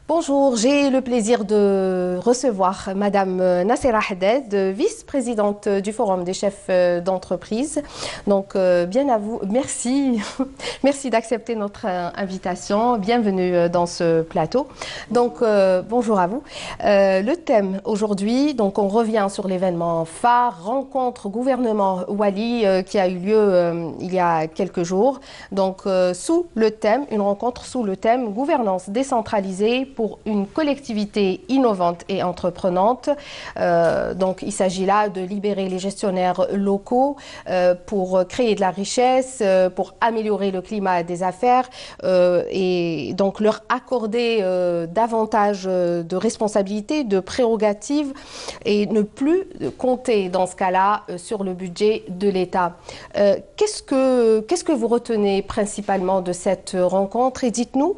Bonjour, j'ai le plaisir de recevoir Madame Nassera Haddad, vice-présidente du Forum des chefs d'entreprise. Donc, bien à vous, merci, merci d'accepter notre invitation. Bienvenue dans ce plateau. Donc, bonjour à vous. Le thème aujourd'hui, donc on revient sur l'événement phare, rencontre gouvernement Wali qui a eu lieu il y a quelques jours. Donc, sous le thème, une rencontre sous le thème gouvernance décentralisée pour une collectivité innovante et entreprenante. Donc, il s'agit là de libérer les gestionnaires locaux pour créer de la richesse, pour améliorer le climat des affaires et donc leur accorder davantage de responsabilités, de prérogatives et ne plus compter dans ce cas-là sur le budget de l'État. Qu'est-ce que vous retenez principalement de cette rencontre et dites-nous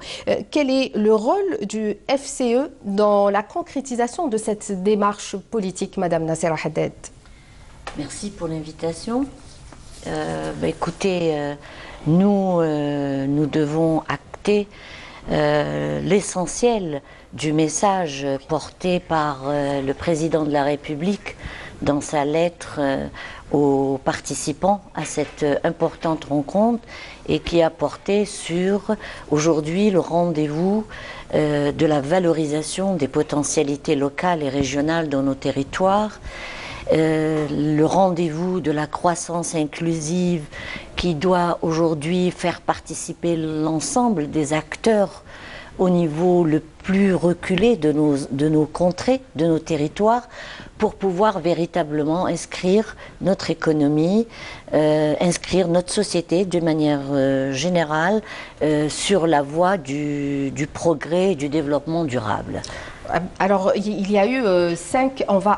quel est le rôle du FCE dans la concrétisation de cette démarche politique, Madame Nassera Haddad? Merci pour l'invitation. Écoutez, nous devons acter l'essentiel du message porté par le président de la République dans sa lettre aux participants à cette importante rencontre et qui a porté sur aujourd'hui le rendez-vous de la valorisation des potentialités locales et régionales dans nos territoires, le rendez-vous de la croissance inclusive qui doit aujourd'hui faire participer l'ensemble des acteurs au niveau le plus reculé de nos contrées, de nos territoires, pour pouvoir véritablement inscrire notre économie, inscrire notre société de manière générale sur la voie du progrès et du développement durable. Alors, il y a eu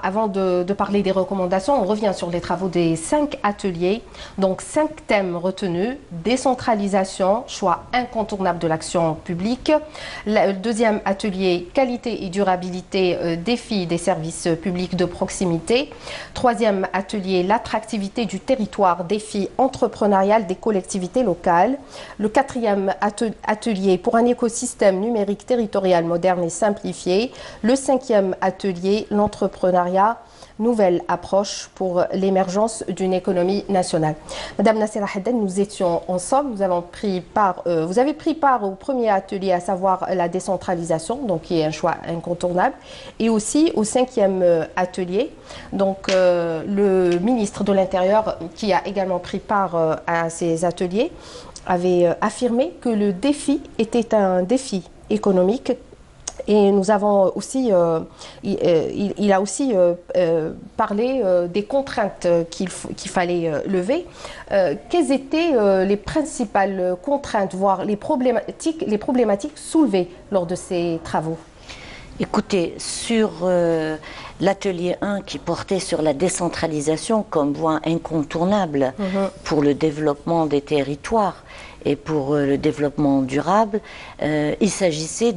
avant de parler des recommandations, on revient sur les travaux des 5 ateliers. Donc, 5 thèmes retenus: décentralisation, choix incontournable de l'action publique. Le deuxième atelier, qualité et durabilité, défis des services publics de proximité. Troisième atelier, l'attractivité du territoire, défis entrepreneurial des collectivités locales. Le quatrième atelier, pour un écosystème numérique territorial moderne et simplifié. Le 5e atelier, l'entrepreneuriat, nouvelle approche pour l'émergence d'une économie nationale. Madame Nassera Haddad, nous étions ensemble, vous avez pris part au premier atelier, à savoir la décentralisation, donc qui est un choix incontournable, et aussi au 5e atelier. Donc le ministre de l'Intérieur, qui a également pris part à ces ateliers, avait affirmé que le défi était un défi économique. Et nous avons aussi, il a aussi parlé des contraintes qu'il fallait lever. Quelles étaient les principales contraintes, voire les problématiques soulevées lors de ces travaux? Écoutez, sur l'atelier 1 qui portait sur la décentralisation comme voie incontournable pour le développement des territoires et pour le développement durable, il s'agissait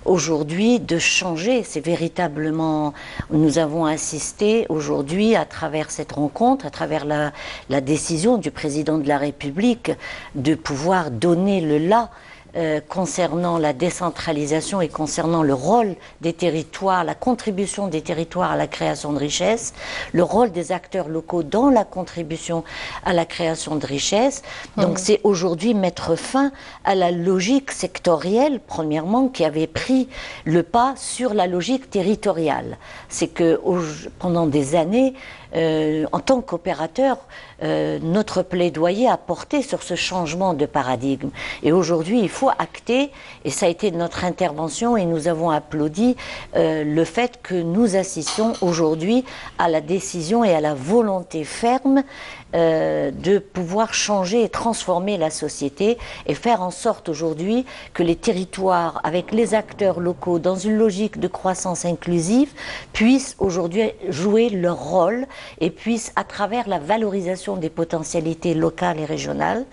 aujourd'hui de changer. C'est véritablement, nous avons assisté aujourd'hui à travers cette rencontre, à travers la décision du président de la République de pouvoir donner le là concernant la décentralisation et concernant le rôle des territoires, la contribution des territoires à la création de richesses, le rôle des acteurs locaux dans la contribution à la création de richesses. Donc c'est aujourd'hui mettre fin à la logique sectorielle, premièrement, qui avait pris le pas sur la logique territoriale. C'est que pendant des années, en tant qu'opérateur, notre plaidoyer a porté sur ce changement de paradigme. Et aujourd'hui, il faut acter, et ça a été notre intervention, et nous avons applaudi le fait que nous assistions aujourd'hui à la décision et à la volonté ferme de pouvoir changer et transformer la société et faire en sorte aujourd'hui que les territoires, avec les acteurs locaux, dans une logique de croissance inclusive, puissent aujourd'hui jouer leur rôle et puissent, à travers la valorisation des potentialités locales et régionales,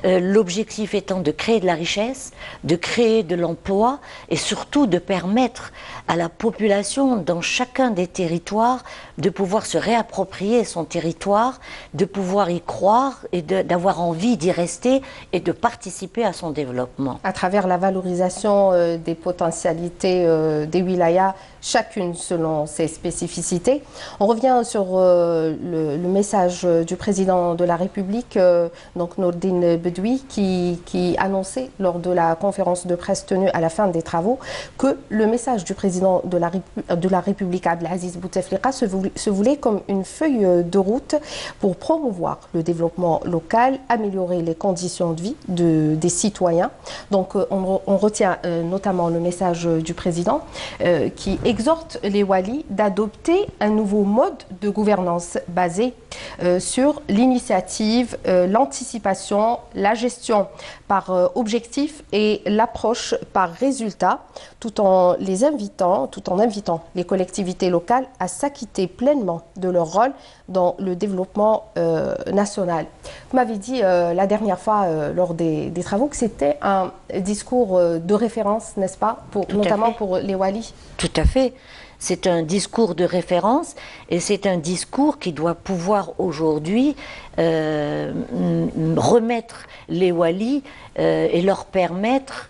l'objectif étant de créer de la richesse, de créer de l'emploi et surtout de permettre à la population dans chacun des territoires de pouvoir se réapproprier son territoire, de pouvoir y croire et d'avoir envie d'y rester et de participer à son développement. À travers la valorisation des potentialités des wilayas, chacune selon ses spécificités. On revient sur le message du président de la République, donc Nourdine Bedoui, qui annonçait lors de la conférence de presse tenue à la fin des travaux que le message du président de la République, Abdelaziz Bouteflika, se voulait comme une feuille de route pour promouvoir le développement local, améliorer les conditions de vie des citoyens. Donc on retient notamment le message du président qui exhorte les walis d'adopter un nouveau mode de gouvernance basé sur l'initiative, l'anticipation, la gestion par objectif et l'approche par résultat, tout en invitant les collectivités locales à s'acquitter pleinement de leur rôle dans le développement national. Vous m'avez dit la dernière fois lors des travaux que c'était un discours de référence, n'est-ce pas, notamment pour les walis? Tout à fait. C'est un discours de référence et c'est un discours qui doit pouvoir aujourd'hui remettre les walis et leur permettre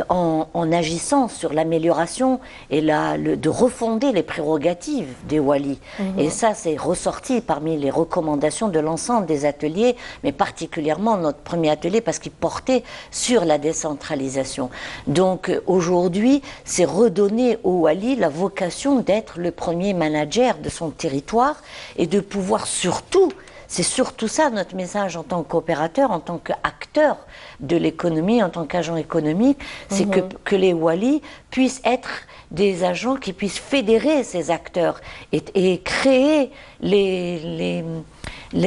en agissant sur l'amélioration et de refonder les prérogatives des walis. Et ça, c'est ressorti parmi les recommandations de l'ensemble des ateliers, mais particulièrement notre premier atelier parce qu'il portait sur la décentralisation. Donc aujourd'hui, c'est redonner aux walis la vocation d'être le premier manager de son territoire et de pouvoir surtout, c'est surtout ça notre message en tant qu'opérateur, en tant qu'acteur de l'économie, en tant qu'agent économique, c'est que les walis puissent être des agents qui puissent fédérer ces acteurs et créer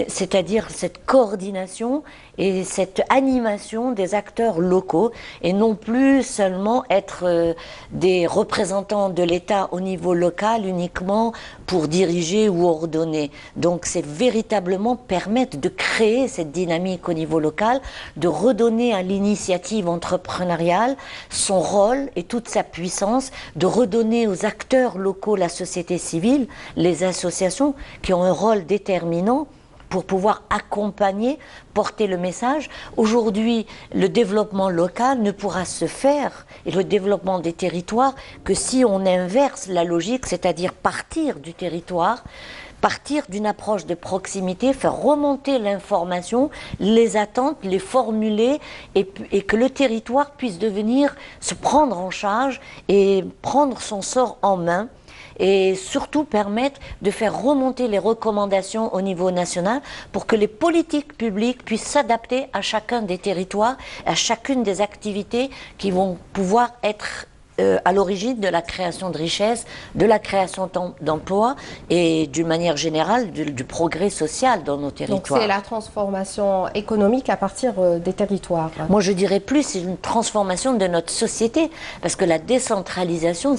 c'est-à-dire cette coordination et cette animation des acteurs locaux et non plus seulement être des représentants de l'État au niveau local uniquement pour diriger ou ordonner. Donc c'est véritablement permettre de créer cette dynamique au niveau local, de redonner à l'initiative entrepreneuriale son rôle et toute sa puissance, de redonner aux acteurs locaux, la société civile, les associations qui ont un rôle déterminant pour pouvoir accompagner, porter le message. Aujourd'hui, le développement local ne pourra se faire, et le développement des territoires, que si on inverse la logique, c'est-à-dire partir du territoire, partir d'une approche de proximité, faire remonter l'information, les attentes, les formuler, et que le territoire puisse se prendre en charge et prendre son sort en main, et surtout permettre de faire remonter les recommandations au niveau national pour que les politiques publiques puissent s'adapter à chacun des territoires, à chacune des activités qui vont pouvoir être à l'origine de la création de richesses, de la création d'emplois et d'une manière générale du progrès social dans nos territoires. Donc c'est la transformation économique à partir des territoires. Moi je dirais plus, c'est une transformation de notre société parce que la décentralisation,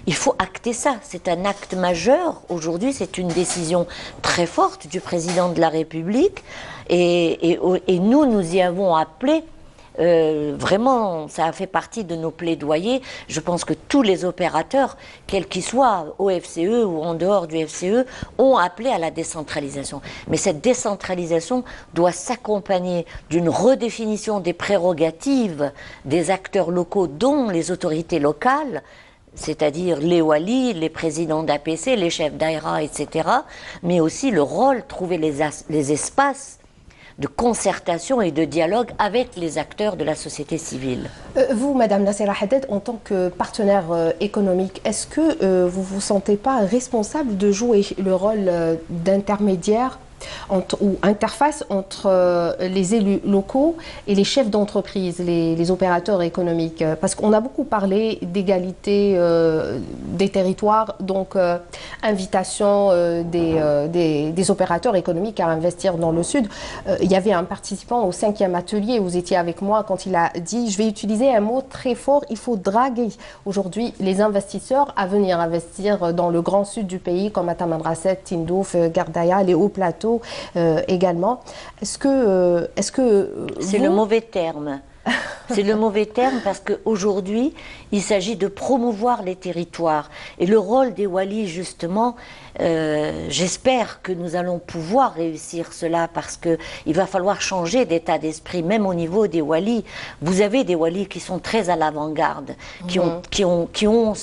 il faut acter ça, c'est un acte majeur. Aujourd'hui c'est une décision très forte du président de la République et nous y avons appelé. Vraiment, ça a fait partie de nos plaidoyers. Je pense que tous les opérateurs, quels qu'ils soient, au FCE ou en dehors du FCE, ont appelé à la décentralisation. Mais cette décentralisation doit s'accompagner d'une redéfinition des prérogatives des acteurs locaux, dont les autorités locales, c'est-à-dire les walis, les présidents d'APC, les chefs d'AERA, etc., mais aussi le rôle, trouver les espaces de concertation et de dialogue avec les acteurs de la société civile. Vous, Madame Nassera Haddad, en tant que partenaire économique, est-ce que vous ne vous sentez pas responsable de jouer le rôle d'intermédiaire ou interface entre les élus locaux et les chefs d'entreprise, les opérateurs économiques? Parce qu'on a beaucoup parlé d'égalité des territoires, donc invitation des opérateurs économiques à investir dans le Sud. Il y avait un participant au 5e atelier, vous étiez avec moi quand il a dit, je vais utiliser un mot très fort, il faut draguer aujourd'hui les investisseurs à venir investir dans le grand sud du pays comme à Tamanrasset, Tindouf, Gardaya, les hauts plateaux également. Est-ce que c'est le mauvais terme. C'est le mauvais terme parce qu'aujourd'hui, il s'agit de promouvoir les territoires. Et le rôle des walis, justement, j'espère que nous allons pouvoir réussir cela parce qu'il va falloir changer d'état d'esprit, même au niveau des walis. Vous avez des walis qui sont très à l'avant-garde, qui ont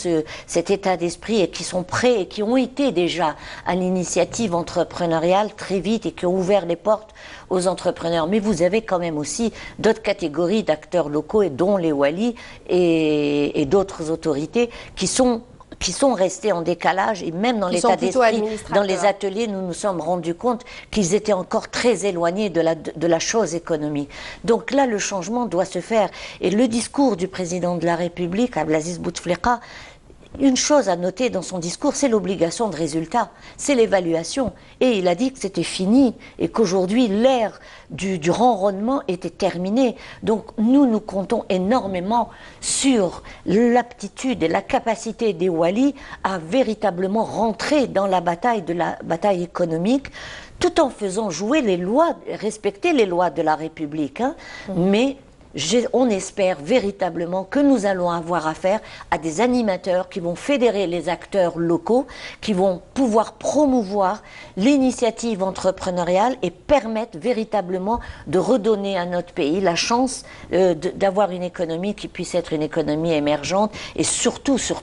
cet état d'esprit et qui sont prêts et qui ont été déjà à l'initiative entrepreneuriale très vite et qui ont ouvert les portes aux entrepreneurs. Mais vous avez quand même aussi d'autres catégories d'acteurs locaux, et dont les walis et d'autres autorités qui sont restés en décalage, et même dans l'état d'esprit, dans les ateliers, nous nous sommes rendus compte qu'ils étaient encore très éloignés de la chose économique. Donc là, le changement doit se faire. Et le discours du président de la République, Abdelaziz Bouteflika, une chose à noter dans son discours, c'est l'obligation de résultat, c'est l'évaluation. Et il a dit que c'était fini et qu'aujourd'hui, l'ère du ronronnement était terminée. Donc nous comptons énormément sur l'aptitude et la capacité des walis à véritablement rentrer dans la bataille économique, tout en faisant jouer les lois, respecter les lois de la République. Mais on espère véritablement que nous allons avoir affaire à des animateurs qui vont fédérer les acteurs locaux, qui vont pouvoir promouvoir l'initiative entrepreneuriale et permettre véritablement de redonner à notre pays la chance d'avoir une économie qui puisse être une économie émergente. Et surtout, ce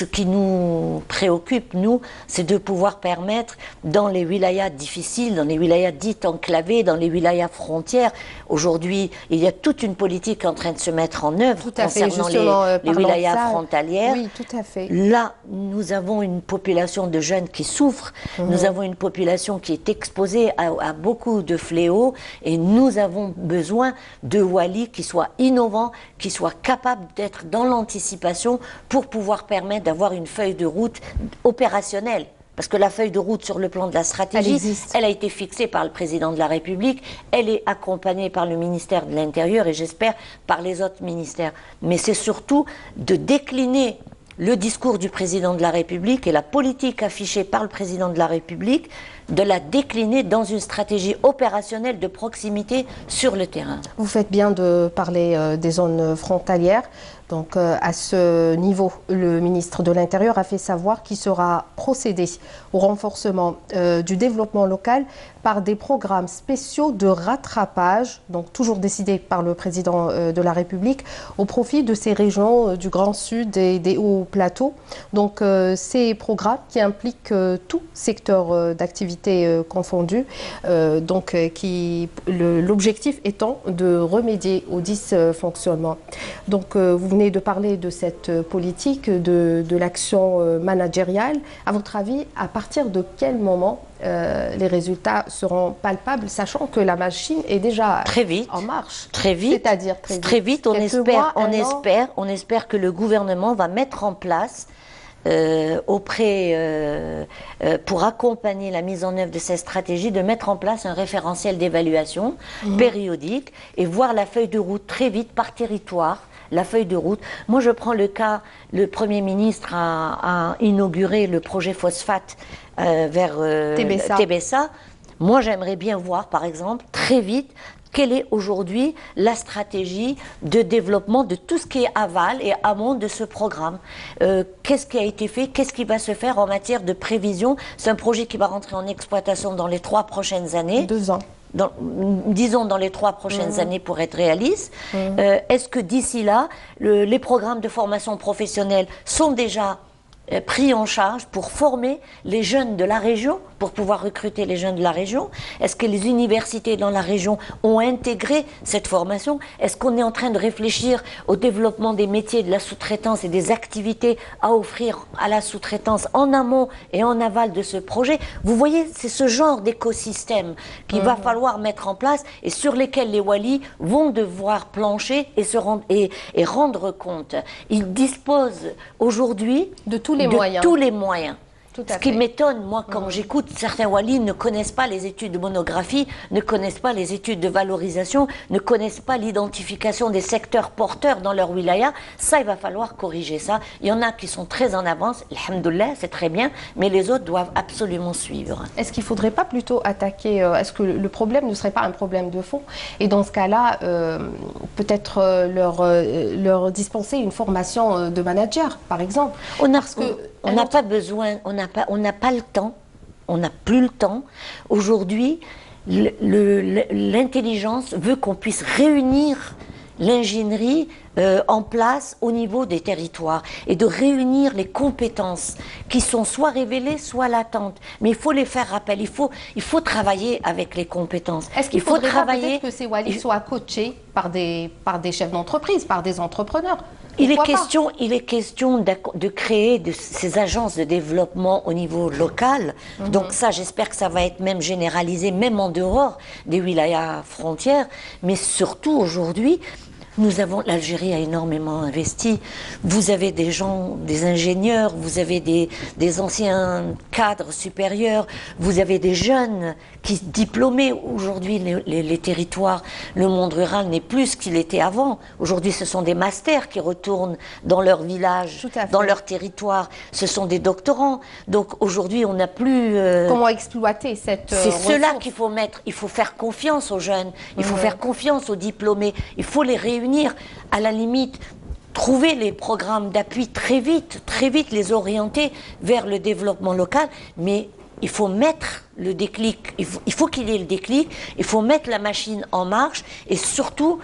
qui nous préoccupe, nous, c'est de pouvoir permettre dans les wilayas difficiles, dans les wilayas dites enclavées, dans les wilayas frontières. Aujourd'hui, il y a toute une politique en train de se mettre en œuvre concernant les wilayas frontalières. Oui, tout à fait. Là, nous avons une population de jeunes qui souffrent, nous avons une population qui est exposée à beaucoup de fléaux, et nous avons besoin de walis qui soient innovants, qui soient capables d'être dans l'anticipation pour pouvoir permettre d'avoir une feuille de route opérationnelle. Parce que la feuille de route sur le plan de la stratégie, elle a été fixée par le président de la République, elle est accompagnée par le ministère de l'Intérieur et j'espère par les autres ministères. Mais c'est surtout de décliner le discours du président de la République et la politique affichée par le président de la République, de la décliner dans une stratégie opérationnelle de proximité sur le terrain. Vous faites bien de parler des zones frontalières. Donc à ce niveau, le ministre de l'Intérieur a fait savoir qu'il sera procédé au renforcement du développement local par des programmes spéciaux de rattrapage, donc toujours décidés par le président de la République, au profit de ces régions du Grand Sud et des hauts plateaux. Donc ces programmes qui impliquent tout secteur d'activité confondu, l'objectif étant de remédier aux dysfonctionnements. Donc vous venez de parler de cette politique, de l'action managériale. À votre avis, à partir de quel moment les résultats seront palpables, sachant que la machine est déjà très vite, en marche? Très vite. C'est-à-dire très vite. On espère que le gouvernement va mettre en place pour accompagner la mise en œuvre de cette stratégie, de mettre en place un référentiel d'évaluation périodique et voir la feuille de route très vite par territoire. La feuille de route. Moi, je prends le cas, le Premier ministre a inauguré le projet phosphate vers Tébessa. Moi, j'aimerais bien voir, par exemple, très vite, quelle est aujourd'hui la stratégie de développement de tout ce qui est aval et amont de ce programme. Qu'est-ce qui a été fait? Qu'est-ce qui va se faire en matière de prévision? C'est un projet qui va rentrer en exploitation dans les 3 prochaines années. 2 ans. Disons dans les 3 prochaines années pour être réaliste. Est-ce que d'ici là, les programmes de formation professionnelle sont déjà pris en charge pour former les jeunes de la région, pour pouvoir recruter les jeunes de la région? Est-ce que les universités dans la région ont intégré cette formation? Est-ce qu'on est en train de réfléchir au développement des métiers de la sous-traitance et des activités à offrir à la sous-traitance en amont et en aval de ce projet? Vous voyez, c'est ce genre d'écosystème qu'il va falloir mettre en place et sur lesquels les walis vont devoir plancher et rendre compte. Ils disposent aujourd'hui de tous les moyens. Ce qui m'étonne, moi, quand j'écoute, certains walis ne connaissent pas les études de monographie, ne connaissent pas les études de valorisation, ne connaissent pas l'identification des secteurs porteurs dans leur wilaya. Ça, il va falloir corriger ça. Il y en a qui sont très en avance, alhamdoulilah, c'est très bien, mais les autres doivent absolument suivre. Est-ce qu'il ne faudrait pas plutôt attaquer, est-ce que le problème ne serait pas un problème de fond? Et dans ce cas-là, peut-être leur dispenser une formation de manager, par exemple. On n'a pas besoin, on n'a pas le temps, on n'a plus le temps. Aujourd'hui, l'intelligence veut qu'on puisse réunir l'ingénierie en place au niveau des territoires et de réunir les compétences qui sont soit révélées, soit latentes. Mais il faut les faire rappel, il faut travailler avec les compétences. Est-ce qu'il faudrait travailler peut-être que ces walis soient coachés par des chefs d'entreprise, par des entrepreneurs? Il est question de créer ces agences de développement au niveau local. Donc ça, j'espère que ça va être même généralisé, même en dehors des wilayas frontières. Mais surtout aujourd'hui, l'Algérie a énormément investi. Vous avez des gens, des ingénieurs, vous avez des anciens cadres supérieurs, vous avez des jeunes diplômés. Aujourd'hui, les territoires, le monde rural n'est plus ce qu'il était avant. Aujourd'hui, ce sont des masters qui retournent dans leur village, dans leur territoire. Ce sont des doctorants. Donc aujourd'hui, on n'a plus... Comment exploiter cette C'est cela qu'il faut mettre. Il faut faire confiance aux jeunes. Il faut faire confiance aux diplômés. Il faut les réunir. À la limite, trouver les programmes d'appui très vite les orienter vers le développement local, mais il faut mettre le déclic, il faut qu'il y ait le déclic, il faut mettre la machine en marche et surtout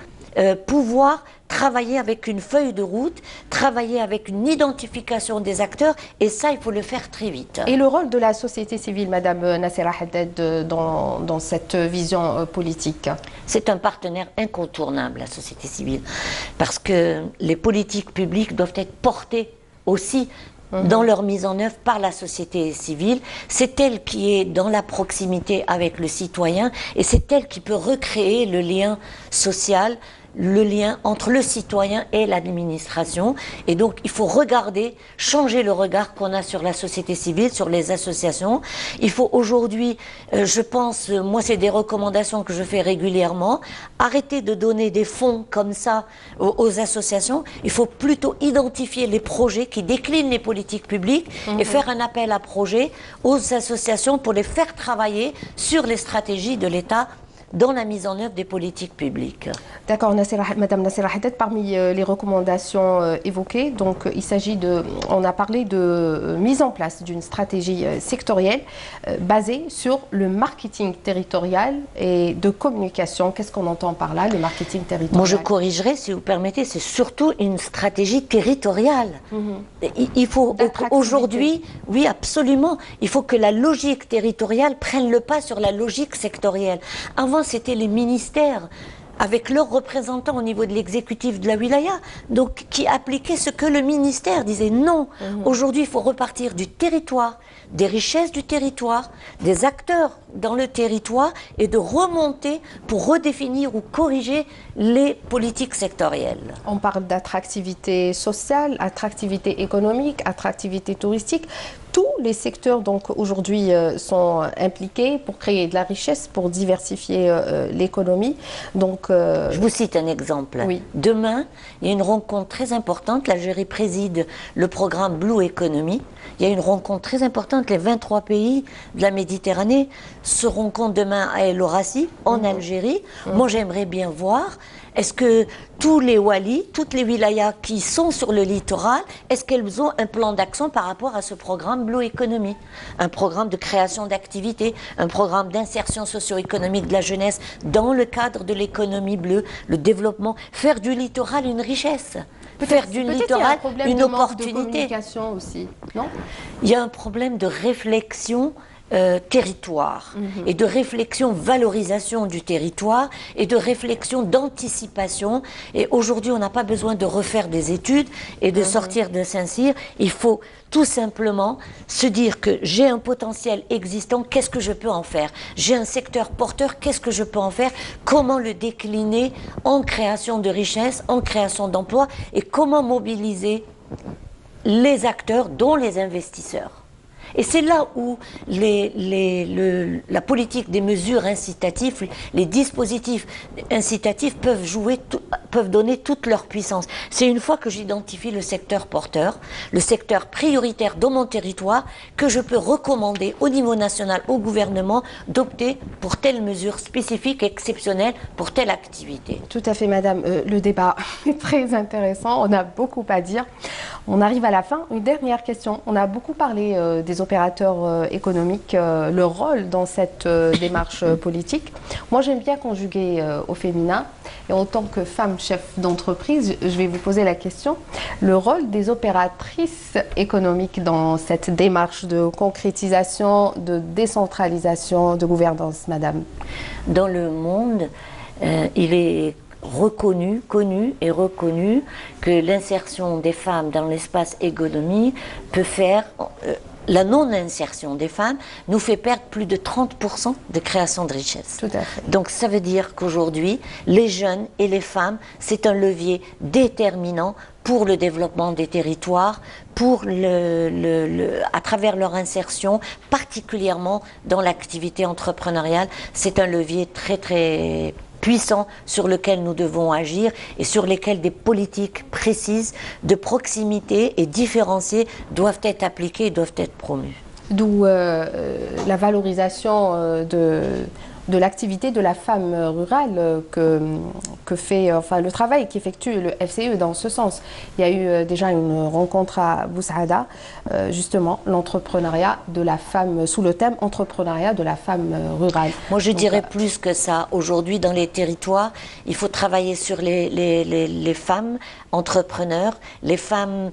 pouvoir travailler avec une feuille de route, travailler avec une identification des acteurs, et ça, il faut le faire très vite. Et le rôle de la société civile, Madame Nassera Haddad, dans cette vision politique? C'est un partenaire incontournable, la société civile, parce que les politiques publiques doivent être portées aussi dans leur mise en œuvre par la société civile. C'est elle qui est dans la proximité avec le citoyen, et c'est elle qui peut recréer le lien social, le lien entre le citoyen et l'administration. Et donc il faut regarder, changer le regard qu'on a sur la société civile, sur les associations. Il faut aujourd'hui, je pense, moi c'est des recommandations que je fais régulièrement, arrêter de donner des fonds comme ça aux associations. Il faut plutôt identifier les projets qui déclinent les politiques publiques et faire un appel à projets aux associations pour les faire travailler sur les stratégies de l'État dans la mise en œuvre des politiques publiques. D'accord, Madame Nassera Haddad, parmi les recommandations évoquées, donc il s'agit on a parlé de mise en place d'une stratégie sectorielle basée sur le marketing territorial et de communication. Qu'est-ce qu'on entend par là, le marketing territorial? Moi, je corrigerai, si vous permettez, c'est surtout une stratégie territoriale. Il faut aujourd'hui, oui, absolument, il faut que la logique territoriale prenne le pas sur la logique sectorielle. Avant, c'était les ministères avec leurs représentants au niveau de l'exécutif de la wilaya, donc qui appliquaient ce que le ministère disait. Non, aujourd'hui il faut repartir du territoire, des richesses du territoire, des acteurs dans le territoire et de remonter pour redéfinir ou corriger les politiques sectorielles. On parle d'attractivité sociale, attractivité économique, attractivité touristique. Tous les secteurs donc aujourd'hui sont impliqués pour créer de la richesse, pour diversifier l'économie. Donc, je vous cite un exemple. Oui. Demain, il y a une rencontre très importante. L'Algérie préside le programme Blue Economy. Il y a une rencontre très importante. Les 23 pays de la Méditerranée se rencontrent demain à El Orassi, en Algérie. Moi, j'aimerais bien voir, est-ce que tous les walis, toutes les wilayas qui sont sur le littoral, est-ce qu'elles ont un plan d'action par rapport à ce programme Blue Economy? Un programme de création d'activités, un programme d'insertion socio-économique de la jeunesse dans le cadre de l'économie bleue, le développement, faire du littoral une richesse. Faire du littoral une opportunité. De communication aussi, non? Il y a un problème de réflexion territoire et de réflexion valorisation du territoire et de réflexion d'anticipation. Et aujourd'hui, on n'a pas besoin de refaire des études et de sortir de Saint-Cyr. Il faut tout simplement se dire que j'ai un potentiel existant, qu'est-ce que je peux en faire? J'ai un secteur porteur, qu'est-ce que je peux en faire? Comment le décliner en création de richesses, en création d'emplois, et comment mobiliser les acteurs, dont les investisseurs. Et c'est là où la politique des mesures incitatives, les dispositifs incitatifs peuvent donner toute leur puissance. C'est une fois que j'identifie le secteur porteur, le secteur prioritaire dans mon territoire, que je peux recommander au niveau national au gouvernement d'opter pour telle mesure spécifique, exceptionnelle, pour telle activité. Tout à fait, madame. Le débat est très intéressant. On a beaucoup à dire. On arrive à la fin. Une dernière question. On a beaucoup parlé des opérateurs économiques, leur rôle dans cette démarche politique. Moi, j'aime bien conjuguer au féminin. Et en tant que femme chef d'entreprise, je vais vous poser la question. Le rôle des opératrices économiques dans cette démarche de concrétisation, de décentralisation, de gouvernance, madame? Dans le monde, il est connu et reconnu que l'insertion des femmes dans l'espace économique peut faire... la non-insertion des femmes nous fait perdre plus de 30% de création de richesse. Tout à fait. Donc ça veut dire qu'aujourd'hui, les jeunes et les femmes, c'est un levier déterminant pour le développement des territoires, pour à travers leur insertion, particulièrement dans l'activité entrepreneuriale. C'est un levier très très puissant sur lequel nous devons agir et sur lesquels des politiques précises de proximité et différenciées doivent être appliquées et doivent être promues. D'où la valorisation de l'activité de la femme rurale que fait, enfin, le travail qu'effectue le FCE dans ce sens. Il y a eu déjà une rencontre à Boussaada, justement, l'entrepreneuriat de la femme, sous le thème entrepreneuriat de la femme rurale. Moi, je dirais plus que ça. Aujourd'hui, dans les territoires, il faut travailler sur les femmes entrepreneurs, les femmes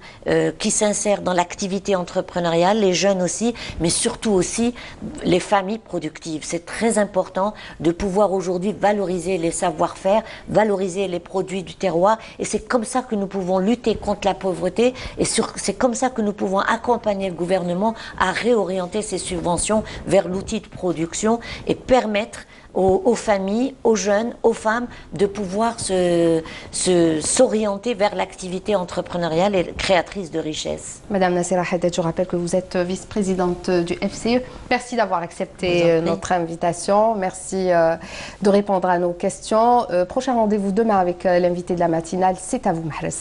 qui s'insèrent dans l'activité entrepreneuriale, les jeunes aussi, mais surtout aussi les familles productives. C'est très important de pouvoir aujourd'hui valoriser les savoir-faire, valoriser les produits du terroir, et c'est comme ça que nous pouvons lutter contre la pauvreté, et c'est comme ça que nous pouvons accompagner le gouvernement à réorienter ses subventions vers l'outil de production et permettre aux familles, aux jeunes, aux femmes de pouvoir s'orienter vers l'activité entrepreneuriale et créatrice de richesse. Madame Nassera Haddad, je rappelle que vous êtes vice-présidente du FCE. Merci d'avoir accepté notre invitation. Merci de répondre à nos questions. Prochain rendez-vous demain avec l'invité de la matinale. C'est à vous, Mahres.